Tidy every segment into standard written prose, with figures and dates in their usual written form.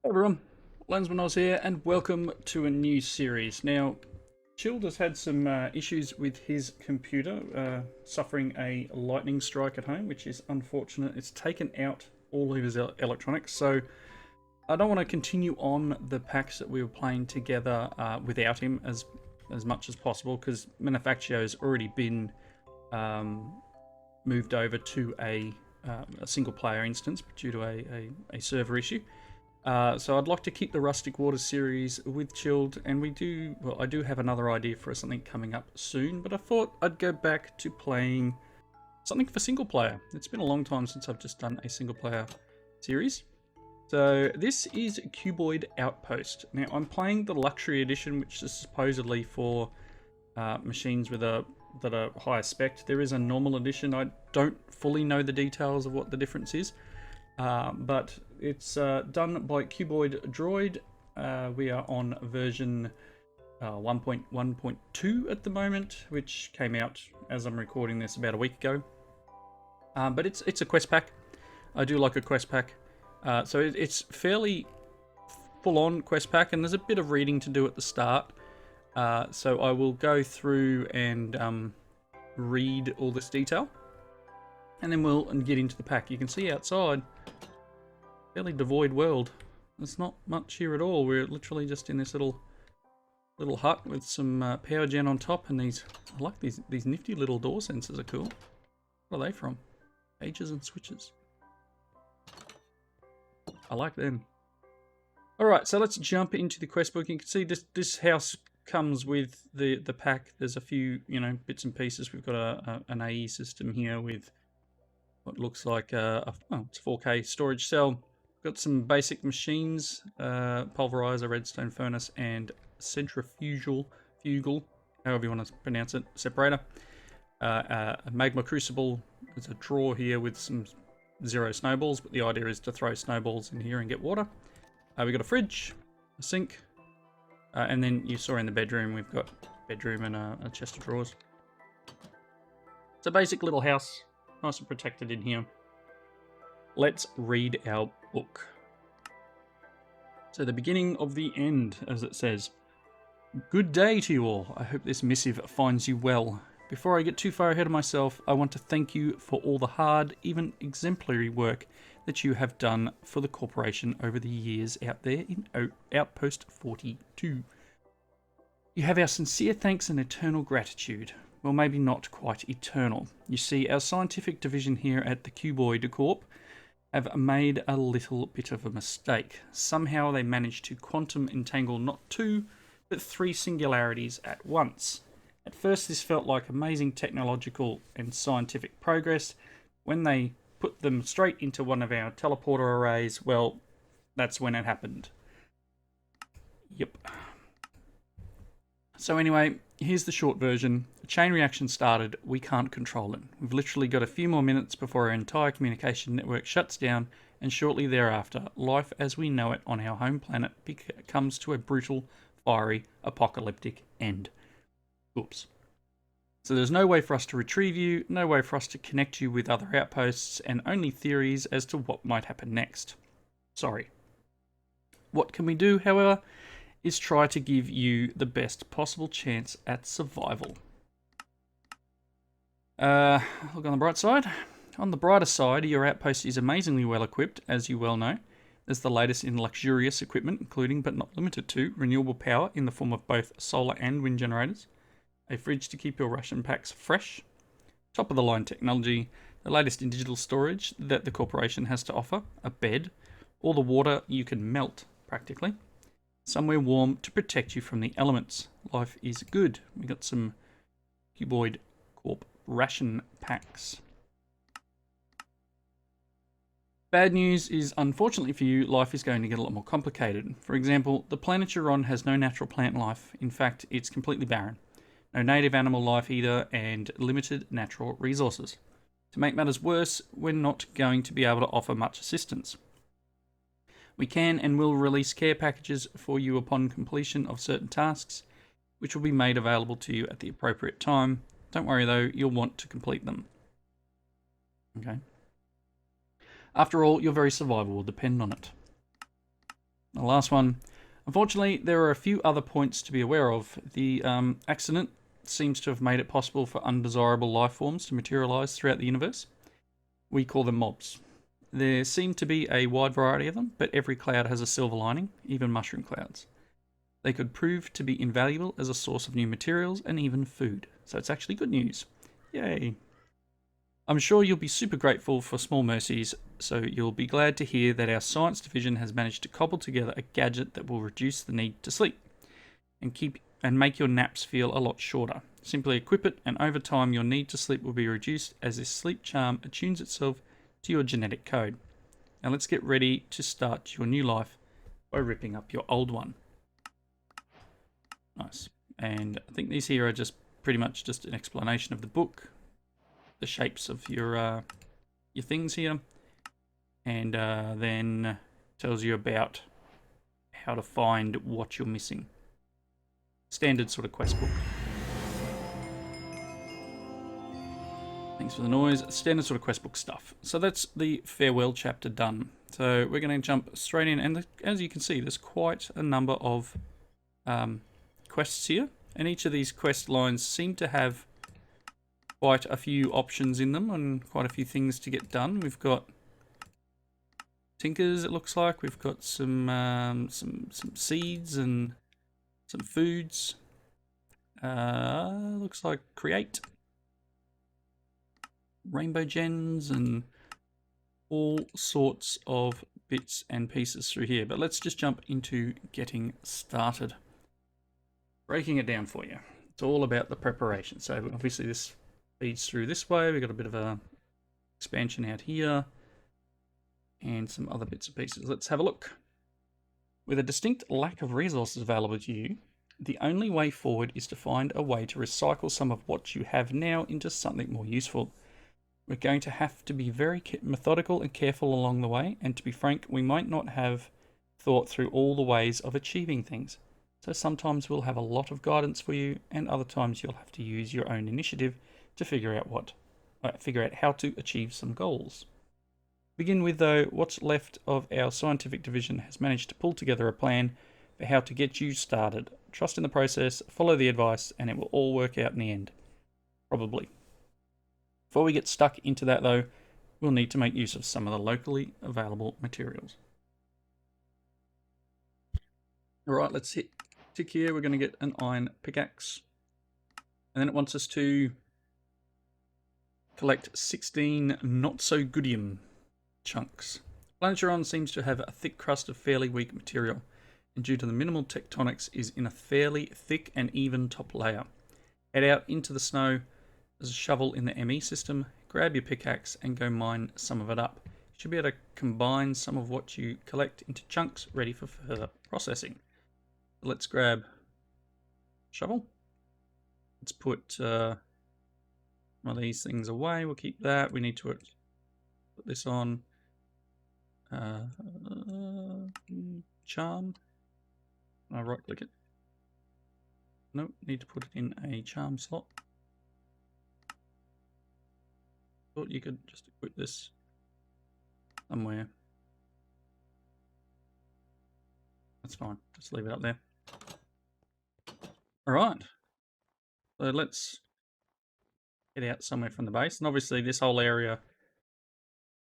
Hey everyone, Lensman Oz here, and welcome to a new series. Now, Chilled has had some issues with his computer, suffering a lightning strike at home, which is unfortunate. It's taken out all of his electronics, so I don't want to continue on the packs that we were playing together without him as much as possible, because Manufaccio has already been moved over to a single player instance due to a server issue. So I'd like to keep the Rustic Water series with Chilled, and I do have another idea for something coming up soon, but I thought I'd go back to playing something for single player. It's been a long time since I've just done a single player series. So this is Cuboid Outpost. Now I'm playing the Luxury Edition, which is supposedly for machines that are higher spec. There is a normal edition. I don't fully know the details of what the difference is. But it's done by CuboidDroid. We are on version 1.1.2 at the moment, which came out as I'm recording this about a week ago. But it's a quest pack. I do like a quest pack. So it's fairly full-on quest pack, and there's a bit of reading to do at the start. So I will go through and read all this detail, and then we'll get into the pack. You can see outside, fairly devoid world. There's not much here at all. We're literally just in this little hut with some power gen on top, and I like these nifty little door sensors are cool. What are they from? Pages and switches. I like them. Alright, so let's jump into the quest book. You can see this house comes with the pack. There's a few, bits and pieces. We've got an AE system here with what looks like it's a 4K storage cell. Got some basic machines, pulverizer, redstone furnace, and centrifugal, however you want to pronounce it, separator. A magma crucible. There's a drawer here with some 0 snowballs, but the idea is to throw snowballs in here and get water. We've got a fridge, a sink, and then you saw in the bedroom, we've got a bedroom and a chest of drawers. It's a basic little house, nice and protected in here. Let's read our book. So the beginning of the end, as it says. Good day to you all. I hope this missive finds you well. Before I get too far ahead of myself, I want to thank you for all the hard, even exemplary work that you have done for the corporation over the years out there in Outpost 42. You have our sincere thanks and eternal gratitude. Well, maybe not quite eternal. You see, our scientific division here at the Cuboid Corp have made a little bit of a mistake. Somehow they managed to quantum entangle not 2, but 3 singularities at once. At first this felt like amazing technological and scientific progress. When they put them straight into one of our teleporter arrays, well, that's when it happened. Yep. So anyway, here's the short version. The chain reaction started. We can't control it. We've literally got a few more minutes before our entire communication network shuts down, and shortly thereafter, life as we know it on our home planet comes to a brutal, fiery, apocalyptic end. Oops. So there's no way for us to retrieve you, no way for us to connect you with other outposts, and only theories as to what might happen next. Sorry. What can we do, however, is try to give you the best possible chance at survival. Look on the bright side. On the brighter side, your outpost is amazingly well equipped, as you well know. There's the latest in luxurious equipment, including but not limited to renewable power in the form of both solar and wind generators, a fridge to keep your ration packs fresh, top of the line technology, the latest in digital storage that the corporation has to offer, a bed, all the water you can melt, practically, somewhere warm to protect you from the elements. Life is good. We got some Cuboid Corp ration packs. Bad news is, unfortunately for you, life is going to get a lot more complicated. For example, the planet you're on has no natural plant life. In fact, it's completely barren. No native animal life either, and limited natural resources. To make matters worse, we're not going to be able to offer much assistance. We can and will release care packages for you upon completion of certain tasks, which will be made available to you at the appropriate time. Don't worry though, you'll want to complete them. Okay. After all, your very survival will depend on it. The last one. Unfortunately, there are a few other points to be aware of. The accident seems to have made it possible for undesirable life forms to materialize throughout the universe. We call them mobs. There seem to be a wide variety of them, but every cloud has a silver lining, even mushroom clouds. They could prove to be invaluable as a source of new materials and even food. So it's actually good news. Yay. I'm sure you'll be super grateful for small mercies, so you'll be glad to hear that our science division has managed to cobble together a gadget that will reduce the need to sleep and make your naps feel a lot shorter. Simply equip it, and over time your need to sleep will be reduced as this sleep charm attunes itself to your genetic code. Now let's get ready to start your new life by ripping up your old one. Nice. And I think these here are just pretty much just an explanation of the book, the shapes of your things here, and then tells you about how to find what you're missing. Standard sort of quest book. Thanks for the noise. Standard sort of quest book stuff. So that's the farewell chapter done. So we're going to jump straight in, and as you can see, there's quite a number of quests here, and each of these quest lines seem to have quite a few options in them and quite a few things to get done. We've got tinkers, it looks like. We've got some seeds and some foods. Looks like create, rainbow gens, and all sorts of bits and pieces through here. But let's just jump into getting started. Breaking it down for you. It's all about the preparation. So obviously this feeds through this way. We've got a bit of a expansion out here and some other bits and pieces. Let's have a look. With a distinct lack of resources available to you, the only way forward is to find a way to recycle some of what you have now into something more useful. We're going to have to be very methodical and careful along the way, and to be frank, we might not have thought through all the ways of achieving things. So sometimes we'll have a lot of guidance for you, and other times you'll have to use your own initiative to figure out how to achieve some goals. Begin with, though, what's left of our scientific division has managed to pull together a plan for how to get you started. Trust in the process, follow the advice, and it will all work out in the end. Probably. Before we get stuck into that, though, we'll need to make use of some of the locally available materials. Alright, let's tick here. We're going to get an iron pickaxe. And then it wants us to collect 16 not-so-goodium chunks. The planet you're on seems to have a thick crust of fairly weak material, and due to the minimal tectonics is in a fairly thick and even top layer. Head out into the snow. There's a shovel in the ME system. Grab your pickaxe and go mine some of it up. You should be able to combine some of what you collect into chunks ready for further processing. Let's grab shovel. Let's put one of these things away. We'll keep that. We need to put this on. Charm. I'll right click it. Nope, need to put it in a charm slot. Thought you could just equip this somewhere. That's fine, just leave it up there. Alright, so let's get out somewhere from the base, and obviously this whole area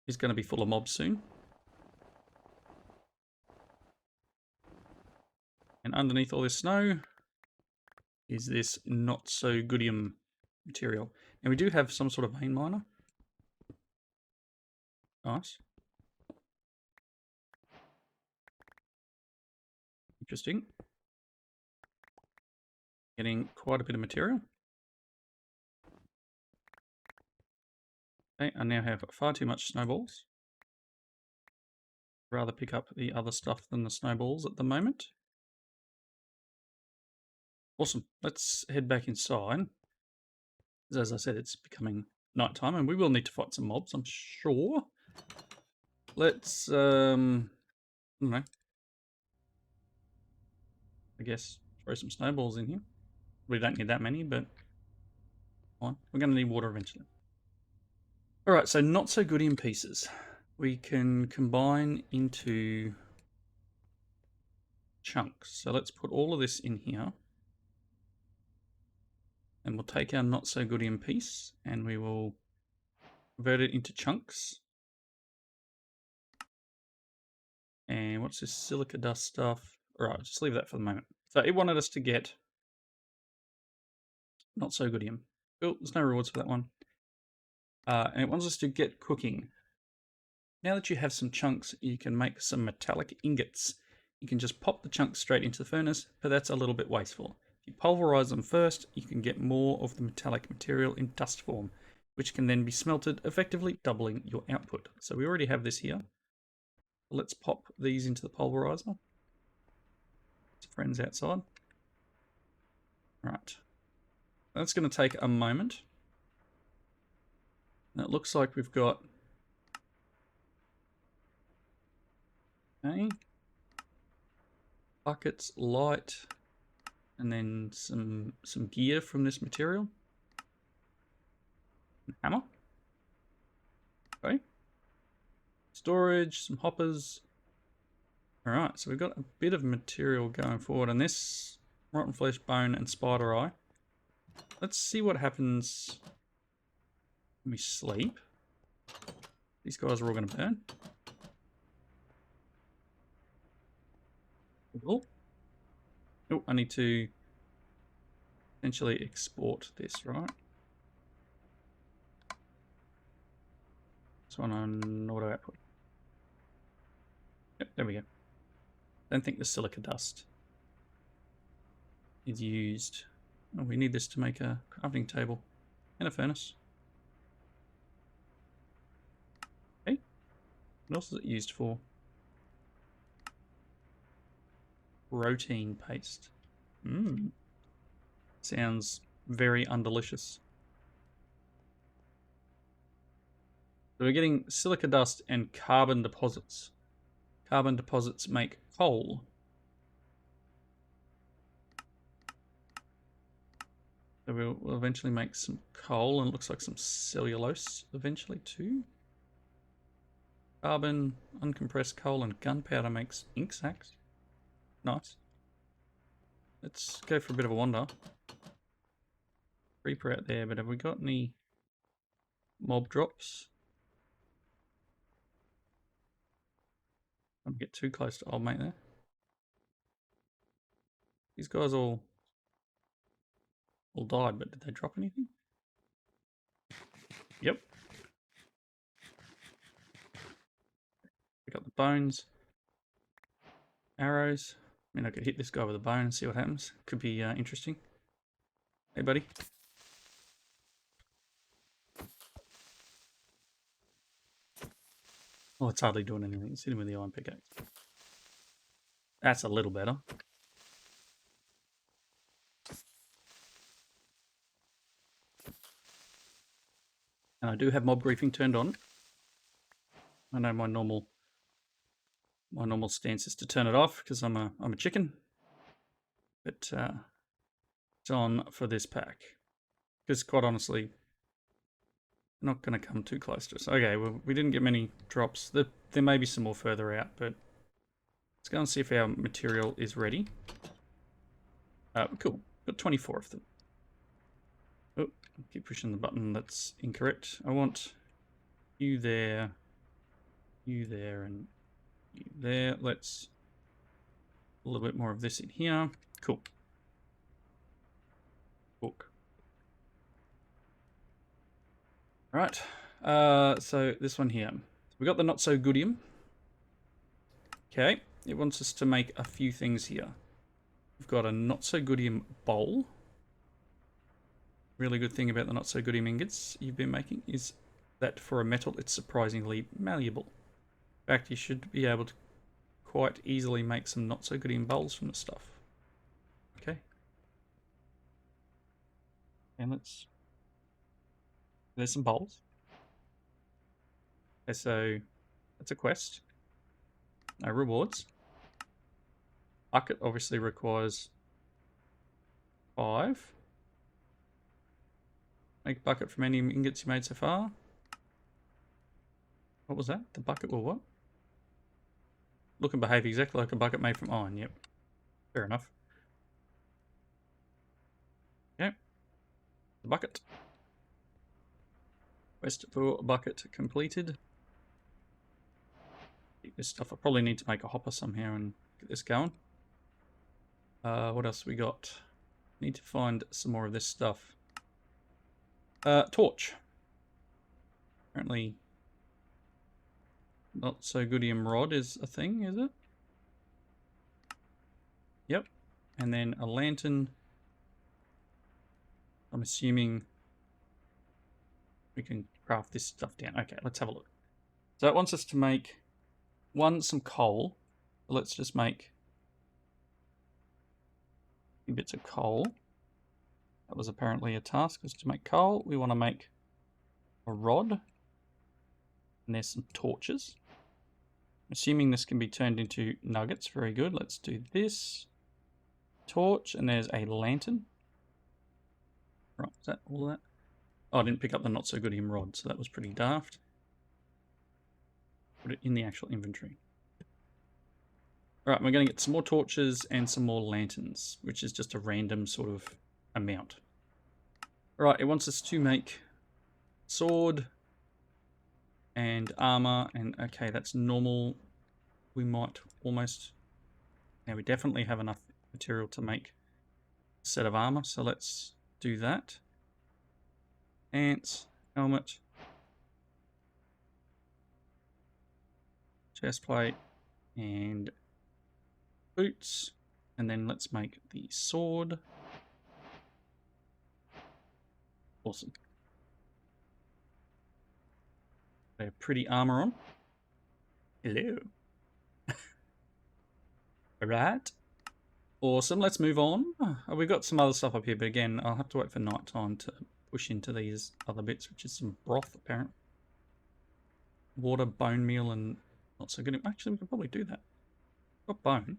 is going to be full of mobs soon. And underneath all this snow is this not-so-goodium material. And we do have some sort of vein miner. Nice. Interesting. Getting quite a bit of material. Okay, I now have far too much snowballs. I'd rather pick up the other stuff than the snowballs at the moment. Awesome. Let's head back inside. As I said, it's becoming nighttime, and we will need to fight some mobs, I'm sure. Let's, I don't know. I guess throw some snowballs in here. We don't need that many, but fine. We're going to need water eventually. Alright, so not so good in pieces. We can combine into chunks. So let's put all of this in here. And we'll take our not so goodium piece and we will convert it into chunks. And what's this silica dust stuff? All right, just leave that for the moment. So it wanted us to get not so goodium. Oh, there's no rewards for that one. And it wants us to get cooking. Now that you have some chunks, you can make some metallic ingots. You can just pop the chunks straight into the furnace, but that's a little bit wasteful. If you pulverize them first, you can get more of the metallic material in dust form, which can then be smelted, effectively doubling your output. So we already have this here. Let's pop these into the pulverizer. Friends outside. Right. That's going to take a moment. And it looks like we've got... Okay. Buckets, light, and then some gear from this material. Hammer. Okay. Storage, some hoppers. Alright, so we've got a bit of material going forward, and this rotten flesh, bone, and spider eye. Let's see what happens when we sleep. These guys are all going to burn. Cool. Oh, I need to essentially export this, right? This one on auto output. Yep, there we go. Don't think the silica dust is used. Oh, we need this to make a crafting table and a furnace. Okay. What else is it used for? Protein paste. Sounds very undelicious. So we're getting silica dust and carbon deposits. Carbon deposits make coal. So we'll eventually make some coal, and it looks like some cellulose eventually too. Carbon, uncompressed coal, and gunpowder makes ink sacs. Nice. Let's go for a bit of a wander. Creeper out there, but have we got any mob drops? Don't get too close to old mate there. These guys all died, but did they drop anything? Yep. Pick up the bones. Arrows. I mean, I could hit this guy with a bone and see what happens. Could be interesting. Hey, buddy. Oh, it's hardly doing anything. Let's hit him with the iron pickaxe. That's a little better. And I do have mob griefing turned on. I know my normal stance is to turn it off because I'm a chicken. But it's on for this pack. Because quite honestly, not going to come too close to us. Okay, well, we didn't get many drops. There may be some more further out, but let's go and see if our material is ready. Cool. Got 24 of them. Oh, keep pushing the button. That's incorrect. I want you there, and you there. Let's a little bit more of this in here. Cool. Book. Right. So this one here. We got the not so goodium. Okay. It wants us to make a few things here. We've got a not so goodium bowl. Really good thing about the not so goodium ingots you've been making is that for a metal it's surprisingly malleable. In fact, you should be able to quite easily make some not so goodium bowls from the stuff. Okay. And there's some bowls. Okay, so that's a quest. No rewards. Bucket obviously requires 5. Make bucket from any ingots you made so far. What was that? The bucket will what? Look and behave exactly like a bucket made from iron, yep. Fair enough. Okay. The bucket. Quest for bucket completed. This stuff, I probably need to make a hopper somehow and get this going. What else we got? Need to find some more of this stuff. Torch. Apparently not so goodium rod is a thing, is it? Yep. And then a lantern. I'm assuming we can craft this stuff down. Okay, let's have a look. So it wants us to make, some coal. Let's just make bits of coal. That was apparently a task, was to make coal. We want to make a rod. And there's some torches. Assuming this can be turned into nuggets. Very good. Let's do this. Torch, and there's a lantern. Right, is that all that? Oh, I didn't pick up the not so goodium rod, so that was pretty daft. Put it in the actual inventory. Alright, we're going to get some more torches and some more lanterns, which is just a random sort of amount. Alright, it wants us to make sword and armor, and okay, that's normal. We might almost... Now, we definitely have enough material to make a set of armor, so let's do that. Ants, helmet, chest plate, and boots. And then let's make the sword. Awesome. They have pretty armor on. Hello. Alright. Awesome, let's move on. Oh, we've got some other stuff up here, but again, I'll have to wait for night time to push into these other bits, which is some broth, apparently. Water, bone meal, and not so good. Actually, we can probably do that. Got bone.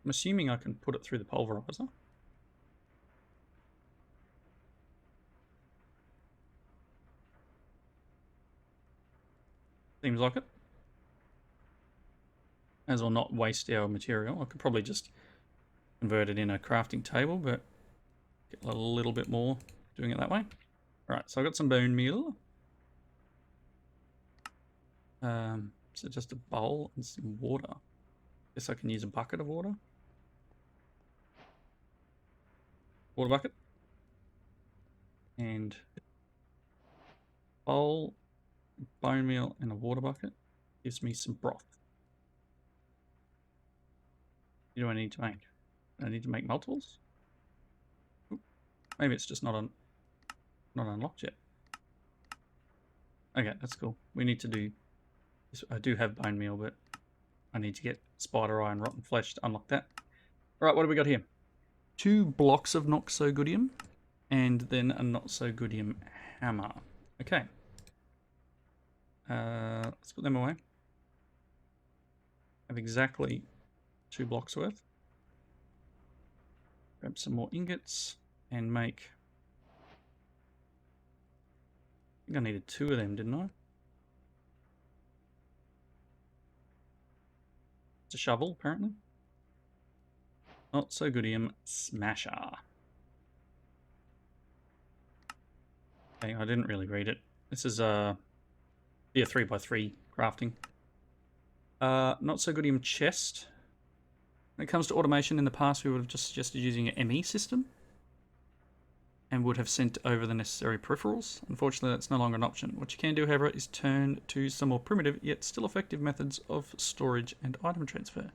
I'm assuming I can put it through the pulverizer. Seems like it. As well not waste our material. I could probably just convert it in a crafting table, but get a little bit more doing it that way. Right, so I've got some bone meal. So just a bowl and some water. Guess I can use a bucket of water. Water bucket. And bowl, bone meal, and a water bucket. Gives me some broth. What do I need to make? Do I need to make multiples? Ooh, maybe it's just not unlocked yet. Okay, that's cool. We need to do this. I do have bone meal, but I need to get spider eye and rotten flesh to unlock that. Alright, what do we got here? 2 blocks of not so goodium, and then a not so goodium hammer. Okay. Let's put them away. Have exactly 2 blocks worth. Grab some more ingots and make... I think I needed 2 of them, didn't I? It's a shovel, apparently. Not so goodium smasher. Okay, I didn't really read it. This is a 3x3 crafting. Not so goodium chest. When it comes to automation, in the past we would have just suggested using an ME system and would have sent over the necessary peripherals. Unfortunately, that's no longer an option. What you can do, however, is turn to some more primitive yet still effective methods of storage and item transfer.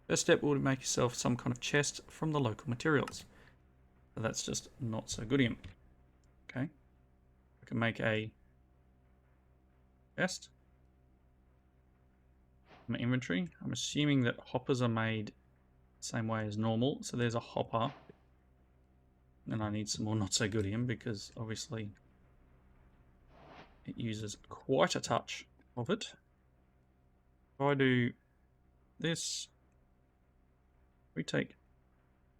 First step will make yourself some kind of chest from the local materials. So that's just not so goodium. Okay. I can make a chest. My inventory. I'm assuming that hoppers are made the same way as normal. So there's a hopper. And I need some more not so goodium because obviously it uses quite a touch of it. If I do this, we take...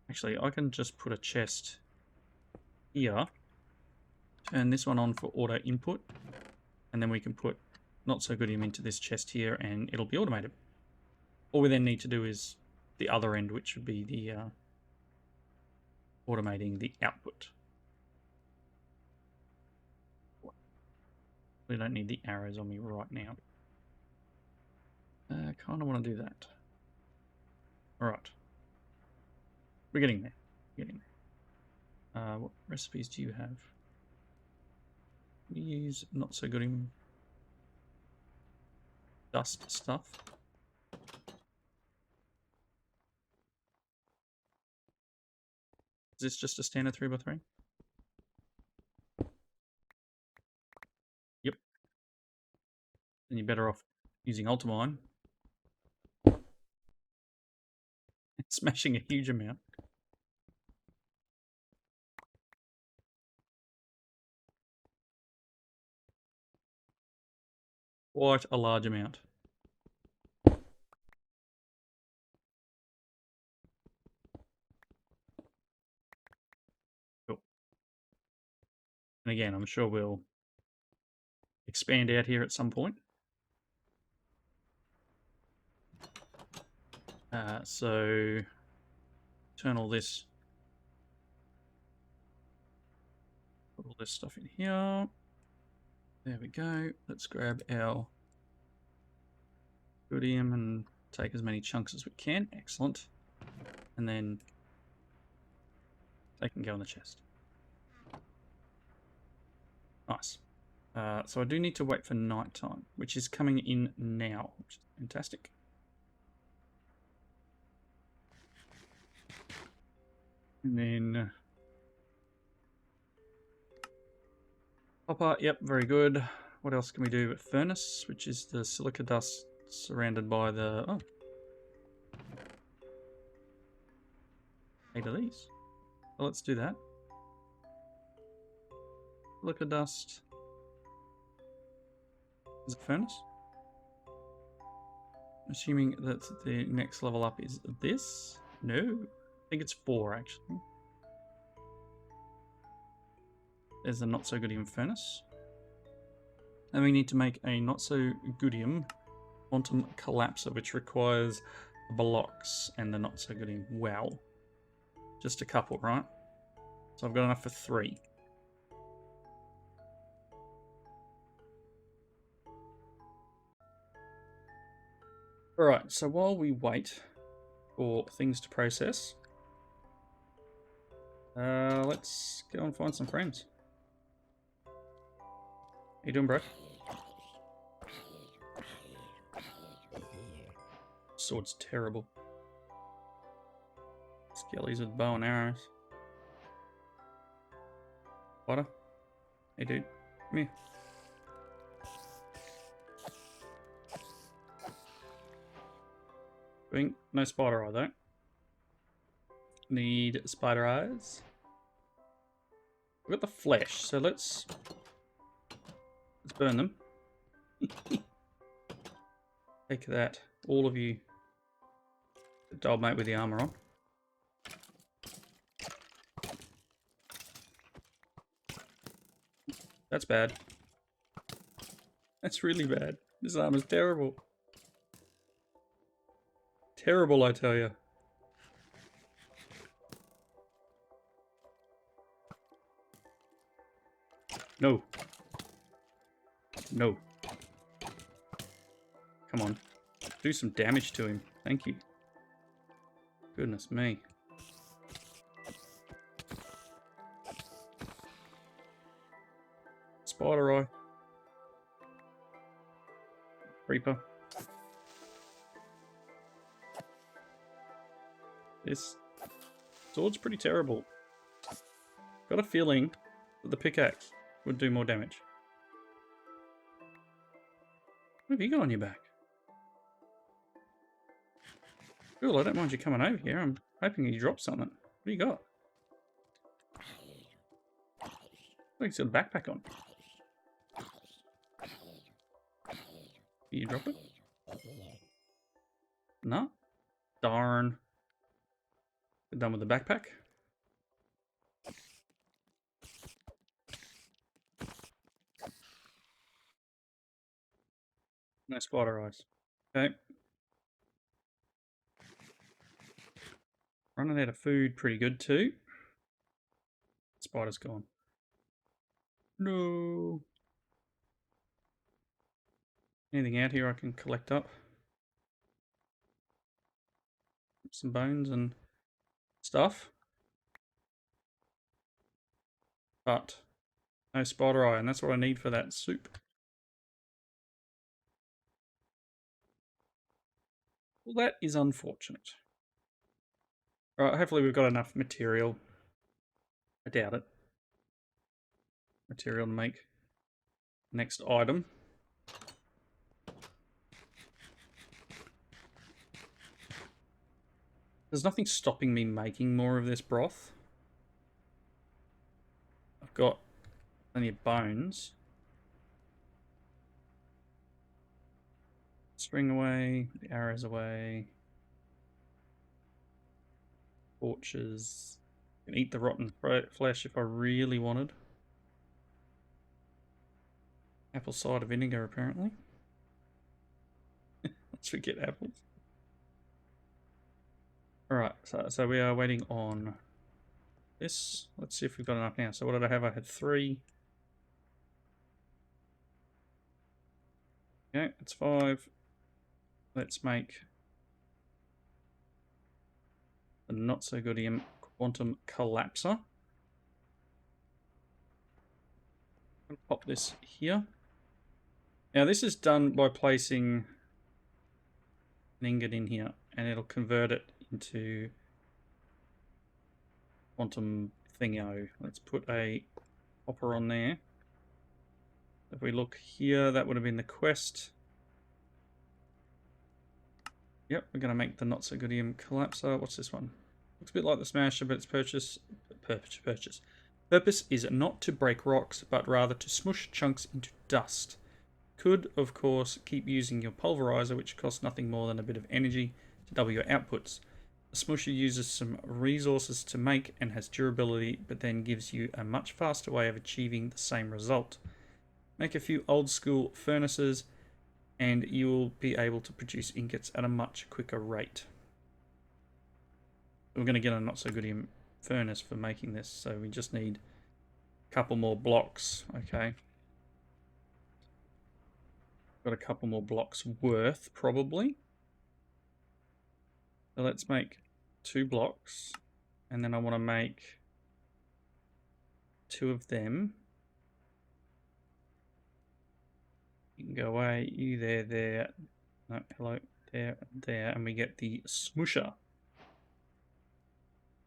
Actually, I can just put a chest here. Turn this one on for auto input. And then we can put not so goodium into this chest here and it'll be automated. All we then need to do is the other end, which would be the automating the output. We don't need the arrows on me right now. Kind of want to do that. All right. We're getting there. What recipes do you have? We use not so good in dust stuff. Is this just a standard 3x3? Yep. Then you're better off using Ultimine. Smashing a huge amount. Quite a large amount. Cool. And again, I'm sure we'll expand out here at some point. So turn all this, put all this stuff in here. There we go. Let's grab our Goodium and take as many chunks as we can. Excellent. And then they can go in the chest. Nice. So I do need to wait for night time, which is coming in now, which is fantastic. And then copper, yep, very good. What else can we do? Furnace, which is the silica dust surrounded by the... Oh. 8 of these. Well, let's do that. Silica dust. Is it furnace? Assuming that the next level up is this? No. I think it's 4, actually. There's a not-so-goodium furnace. And we need to make a not-so-goodium quantum collapser, which requires blocks and the not-so-goodium. Wow. Just a couple, right? So I've got enough for 3. Alright, so while we wait for things to process, let's go and find some friends. How you doing, bro? Sword's terrible. Skellies with bow and arrows. Spider? Hey, dude. Come here. No spider eye, though. Need spider eyes. We've got the flesh, so let's burn them. Take that, all of you. The old mate with the armor on. That's bad. That's really bad. This armor's terrible. Terrible, I tell you. No. No. Come on. Do some damage to him. Thank you. Goodness me. Spider eye. Creeper. This sword's pretty terrible. Got a feeling that the pickaxe would do more damage. What have you got on your back? Cool, I don't mind you coming over here. I'm hoping you drop something. What do you got? Oh, he's got a backpack on. You drop it? No? Darn. We're done with the backpack. No spider eyes. Okay. Running out of food pretty good too. Spider's gone. No. Anything out here I can collect up? Some bones and stuff. But no spider eye, and that's what I need for that soup. Well, that is unfortunate. Right, hopefully we've got enough material. I doubt it. Material to make next item. There's nothing stopping me making more of this broth. I've got plenty of bones. String away, the arrows away. Torches. I can eat the rotten flesh if I really wanted. Apple cider vinegar, apparently. Let's forget apples. Alright, so we are waiting on this. Let's see if we've got enough now. So what did I have? I had 3. Okay, that's 5. Let's make the not so good quantum collapser. I'm going to pop this here. Now this is done by placing an ingot in here, and it'll convert it into quantum thingo. Let's put a hopper on there. If we look here, that would have been the quest. Yep, we're going to make the not so good collapser. What's this one? Looks a bit like the Smasher, but its purpose is not to break rocks, but rather to smush chunks into dust. Could, of course, keep using your pulverizer, which costs nothing more than a bit of energy to double your outputs. The smusher uses some resources to make and has durability, but then gives you a much faster way of achieving the same result. Make a few old school furnaces and you will be able to produce ingots at a much quicker rate. We're going to get a not so good furnace for making this, so we just need a couple more blocks. Okay, got a couple more blocks worth probably. So let's make 2 blocks, and then I want to make 2 of them. You can go away, you there, no, hello, there, and we get the smusher.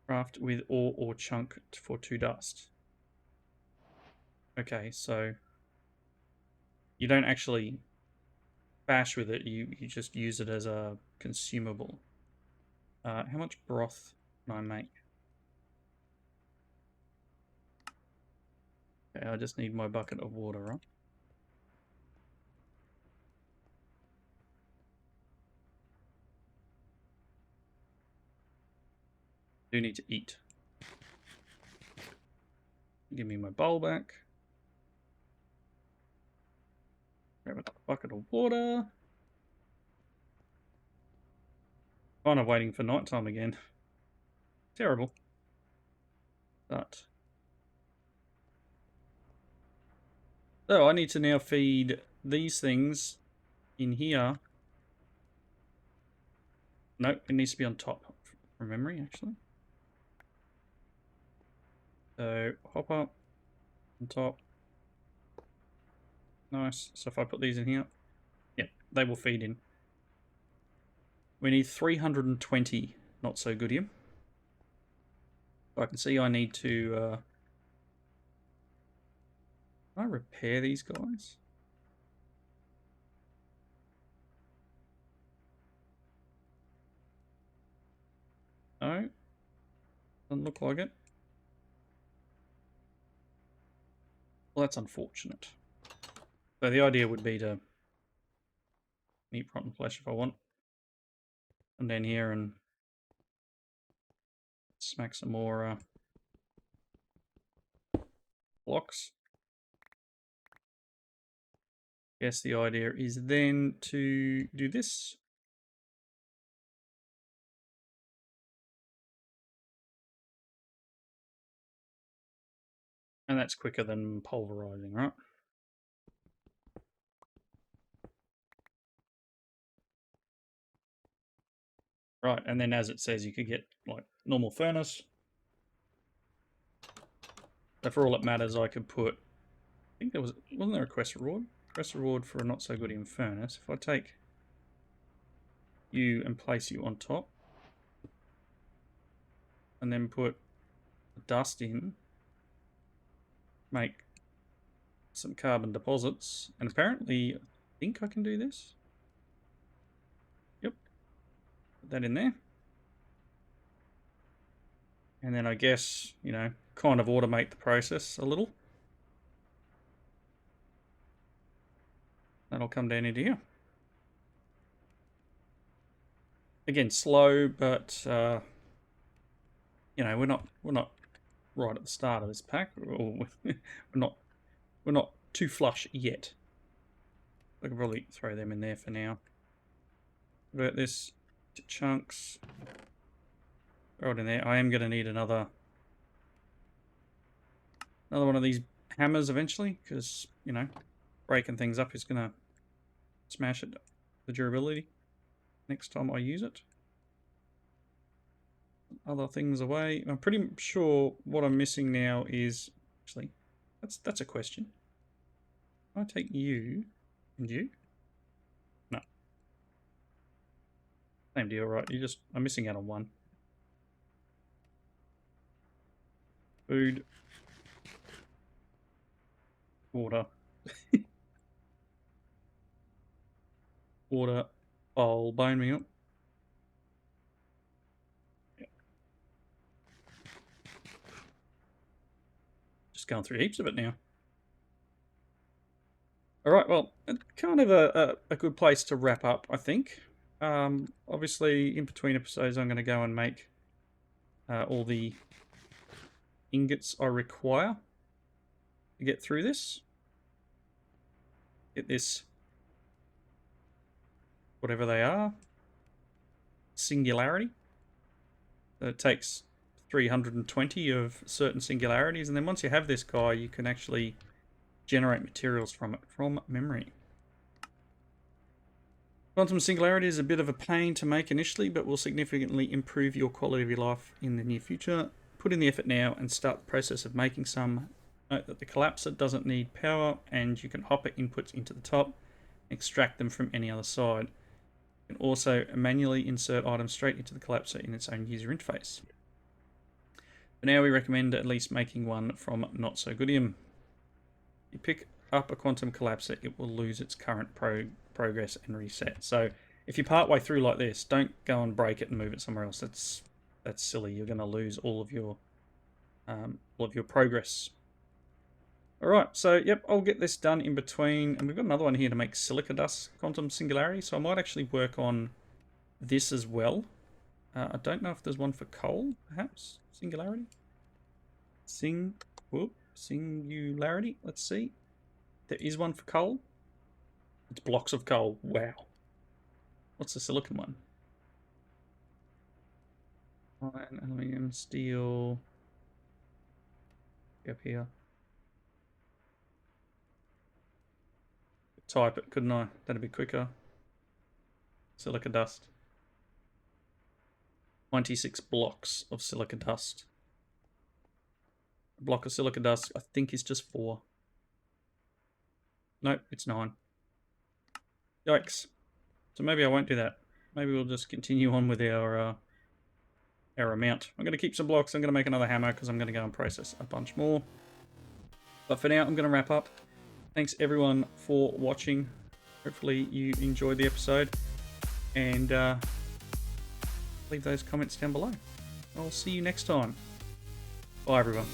Craft with ore or chunk for 2 dust. Okay, so you don't actually bash with it, you just use it as a consumable. How much broth can I make? Okay, I just need my bucket of water, right? Do need to eat. Give me my bowl back. Grab a bucket of water. Kind of waiting for nighttime again. Terrible. But so I need to now feed these things in here. Nope, it needs to be on top from memory, actually. So hop up on top. Nice. So if I put these in here, yeah, they will feed in. We need 320 not so goodium. I can see I need to can I repair these guys? No. Doesn't look like it. Well, that's unfortunate. So the idea would be to eat rotten flesh if I want. Come down here and smack some more blocks. Guess the idea is then to do this. And that's quicker than pulverizing, right? Right, and then as it says, you could get like normal furnace. So for all it matters, I could put, I think there wasn't there a quest reward? Quest reward for a not so good in furnace. If I take you and place you on top, and then put dust in, make some carbon deposits, and apparently I think I can do this. Yep, put that in there. And then I guess, you know, kind of automate the process a little. That'll come down into here. Again, slow, but you know, we're not right at the start of this pack. Or we're not too flush yet. I can probably throw them in there for now. Convert this to chunks. Throw it in there. I am going to need another one of these hammers eventually, because, you know, breaking things up is going to smash it, the durability, next time I use it. Other things away. I'm pretty sure what I'm missing now is, actually, that's a question. I take you and you? No. Same deal, right? I'm missing out on one. Food. Water. Water. Bowl. Bone meal. Yeah. Just going through heaps of it now. Alright, well, kind of a good place to wrap up, I think. Obviously, in between episodes, I'm going to go and make all the ingots I require to get through this. Get this, whatever they are, singularity. So it takes 320 of certain singularities, and then once you have this guy, you can actually generate materials from it from memory. Quantum singularity is a bit of a pain to make initially, but will significantly improve your quality of your life in the near future. Put in the effort now and start the process of making some. Note that the collapser doesn't need power, and you can hopper inputs into the top, extract them from any other side. You can also manually insert items straight into the collapser in its own user interface. For now, we recommend at least making one from not so goodium. You pick up a quantum collapser, it will lose its current progress and reset. So if you part way through like this, don't go and break it and move it somewhere else. That's silly. You're going to lose all of your progress. All right, so yep, I'll get this done in between, and we've got another one here to make silica dust quantum singularity. So I might actually work on this as well. I don't know if there's one for coal, perhaps singularity. Singularity. Let's see. There is one for coal. It's blocks of coal. Wow. What's the silicon one? Iron, aluminium, steel. Up here. Type it, couldn't I? That'd be quicker. Silica dust. 26 blocks of silica dust. A block of silica dust, I think, is just 4. Nope, it's 9. Yikes. So maybe I won't do that. Maybe we'll just continue on with our amount. I'm going to keep some blocks. I'm going to make another hammer because I'm going to go and process a bunch more. But for now, I'm going to wrap up. Thanks everyone for watching. Hopefully you enjoyed the episode. And leave those comments down below. I'll see you next time. Bye everyone.